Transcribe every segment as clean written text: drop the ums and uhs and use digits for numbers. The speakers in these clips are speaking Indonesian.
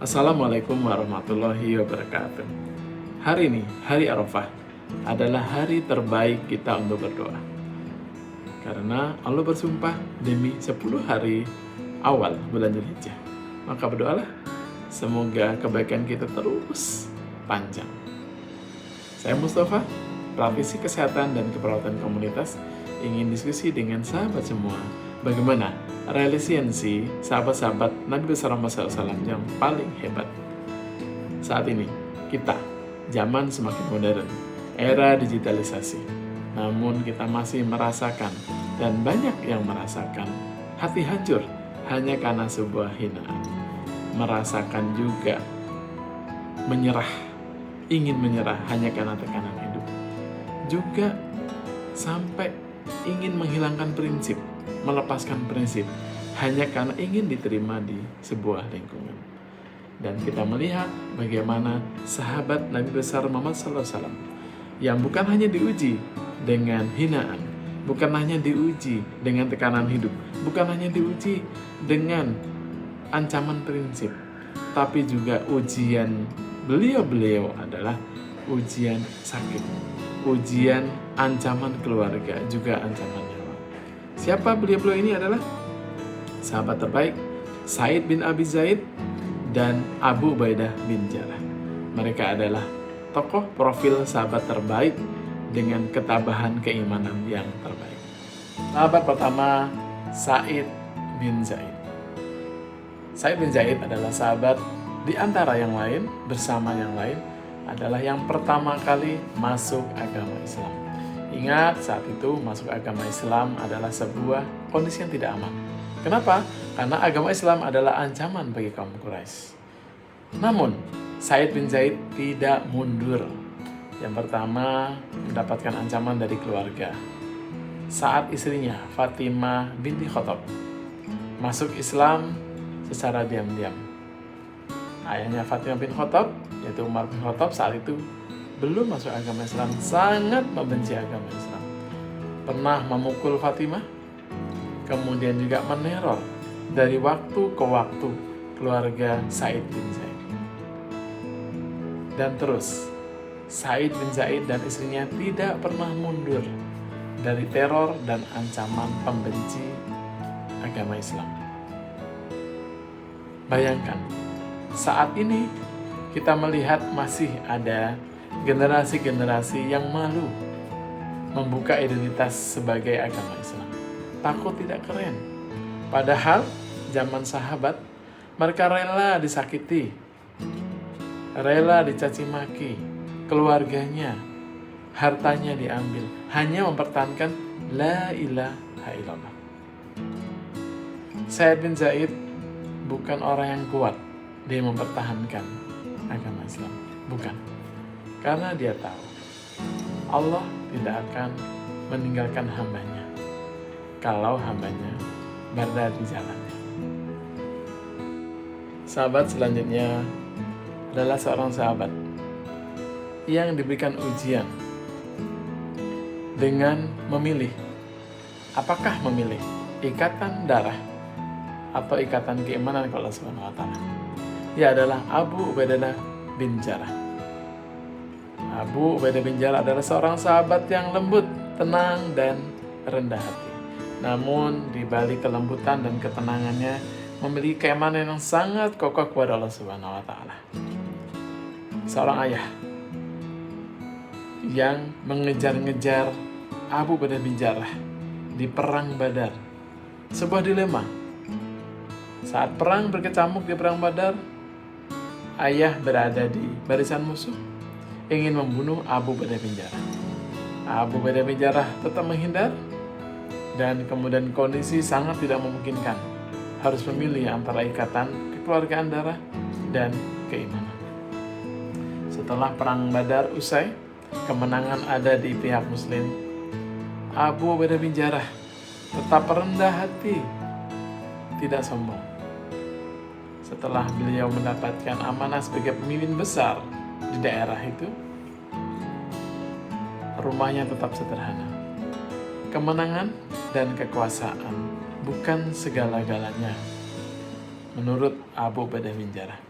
Assalamualaikum warahmatullahi wabarakatuh. Hari ini, hari Arafah, adalah hari terbaik kita untuk berdoa. Karena Allah bersumpah demi 10 hari awal bulan Dzulhijjah. Maka berdoalah, semoga kebaikan kita terus panjang. Saya Mustafa, praktisi kesehatan dan keperawatan komunitas, ingin diskusi dengan sahabat semua bagaimana resiliensi sahabat-sahabat Nabi besar Muhammad SAW yang paling hebat. Saat ini, kita, zaman semakin modern, era digitalisasi. Namun kita masih merasakan, dan banyak yang merasakan, hati hancur hanya karena sebuah hinaan. Merasakan juga menyerah, ingin menyerah hanya karena tekanan hidup. Juga sampai ingin menghilangkan prinsip, melepaskan prinsip hanya karena ingin diterima di sebuah lingkungan. Dan kita melihat bagaimana sahabat Nabi besar Muhammad SAW yang bukan hanya diuji dengan hinaan, bukan hanya diuji dengan tekanan hidup, bukan hanya diuji dengan ancaman prinsip, tapi juga ujian beliau adalah ujian sakit, ujian ancaman keluarga, juga ancaman nyawa. Siapa beliau ini adalah? Sahabat terbaik Sa'id bin Abi Zaid dan Abu Ubaidah bin Jarrah. Mereka adalah tokoh profil sahabat terbaik dengan ketabahan keimanan yang terbaik. Sahabat pertama, Sa'id bin Zaid. Sa'id bin Zaid adalah sahabat di antara yang lain, bersama yang lain, adalah yang pertama kali masuk agama Islam. Ingat, saat itu masuk agama Islam adalah sebuah kondisi yang tidak aman. Kenapa? Karena agama Islam adalah ancaman bagi kaum Quraisy. Namun, Sa'id bin Zaid tidak mundur. Yang pertama, mendapatkan ancaman dari keluarga. Saat istrinya, Fatimah binti Khattab, masuk Islam secara diam-diam. Ayahnya Fatimah bin Khattab, yaitu Umar bin Khattab, saat itu belum masuk agama Islam, sangat membenci agama Islam. Pernah memukul Fatimah, kemudian juga meneror dari waktu ke waktu keluarga Sa'id bin Zaid. Dan terus, Sa'id bin Zaid dan istrinya tidak pernah mundur dari teror dan ancaman pembenci agama Islam. Bayangkan, saat ini kita melihat masih ada generasi-generasi yang malu membuka identitas sebagai agama Islam. Takut tidak keren. Padahal zaman sahabat mereka rela disakiti, rela dicaci maki, keluarganya, hartanya diambil, hanya mempertahankan la ilaha illallah. Sa'id bin Zaid bukan orang yang kuat, dia mempertahankan agama Islam. Bukan. Karena dia tahu Allah tidak akan meninggalkan hambanya kalau hambanya berada di jalannya. Sahabat selanjutnya adalah seorang sahabat yang diberikan ujian dengan memilih. Apakah memilih ikatan darah atau ikatan keimanan kepada Allah Subhanahu wa Ta'ala? Dia adalah Abu Ubaidah bin Jarrah. Abu Ubaidah bin Jarrah adalah seorang sahabat yang lembut, tenang, dan rendah hati. Namun di balik kelembutan dan ketenangannya memiliki keimanan yang sangat kokoh kepada Allah Subhanahu wa Ta'ala. Seorang ayah yang mengejar-ngejar Abu Ubaidah bin Jarrah di perang Badar. Sebuah dilema. Saat perang berkecamuk di perang Badar, ayah berada di barisan musuh, ingin membunuh Abu Ubaidah bin Jarrah. Abu Ubaidah bin Jarrah tetap menghindar, dan kemudian kondisi sangat tidak memungkinkan. Harus memilih antara ikatan kekeluargaan darah dan keimanan. Setelah perang Badar usai, kemenangan ada di pihak Muslim. Abu Ubaidah bin Jarrah tetap rendah hati, tidak sombong. Setelah beliau mendapatkan amanah sebagai pemimpin besar di daerah itu, rumahnya tetap sederhana. Kemenangan dan kekuasaan bukan segala-galanya menurut Abu Ubaidah bin Jarrah.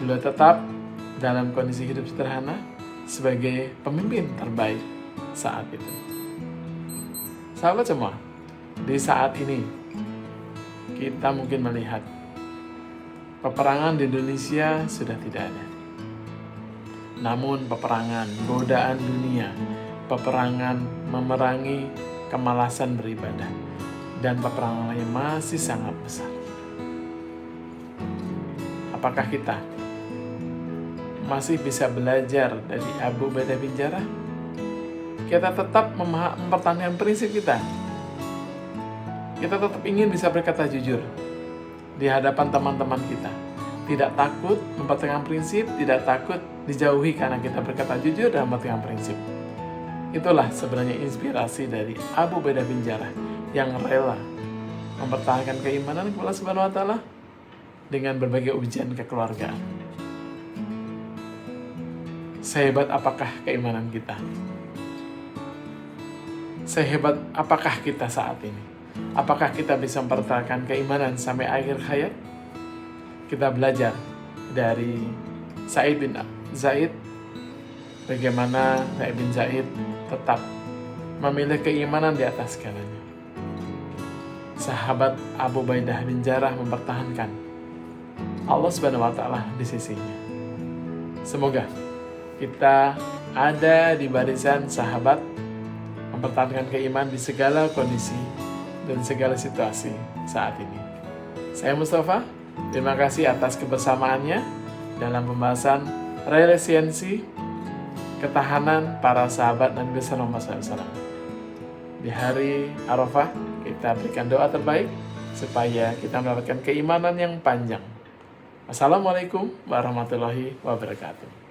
beliau tetap dalam kondisi hidup sederhana sebagai pemimpin terbaik saat itu. Sahabat semua, di saat ini kita mungkin melihat peperangan di Indonesia sudah tidak ada. Namun peperangan, godaan dunia, peperangan memerangi kemalasan beribadah, dan peperangan lainnya masih sangat besar. Apakah kita masih bisa belajar dari Abu Ubaidah bin Jarrah? Kita tetap mempertahankan prinsip kita. Kita tetap ingin bisa berkata jujur di hadapan teman-teman kita. Tidak takut mempertahankan prinsip, tidak takut dijauhi karena kita berkata jujur dan mempertahankan prinsip. Itulah sebenarnya inspirasi dari Abu Ubaidah bin Jarrah yang rela mempertahankan keimanan kepada Allah Subhanahu wa taala dengan berbagai ujian kekeluargaan. Sehebat apakah keimanan kita? Sehebat apakah kita saat ini? Apakah kita bisa mempertahankan keimanan sampai akhir hayat? Kita belajar dari Sa'id bin Zaid, bagaimana Sa'id bin Zaid tetap memilih keimanan di atas segalanya. Sahabat Abu Ubaidah bin Jarrah mempertahankan Allah Subhanahu wa taala di sisinya. Semoga kita ada di barisan sahabat mempertahankan keimanan di segala kondisi dan segala situasi saat ini. Saya Mustafa, terima kasih atas kebersamaannya dalam pembahasan resiliensi ketahanan para sahabat Nabi Muhammad SAW. Di hari Arafah, kita berikan doa terbaik supaya kita mendapatkan keimanan yang panjang. Wassalamualaikum warahmatullahi wabarakatuh.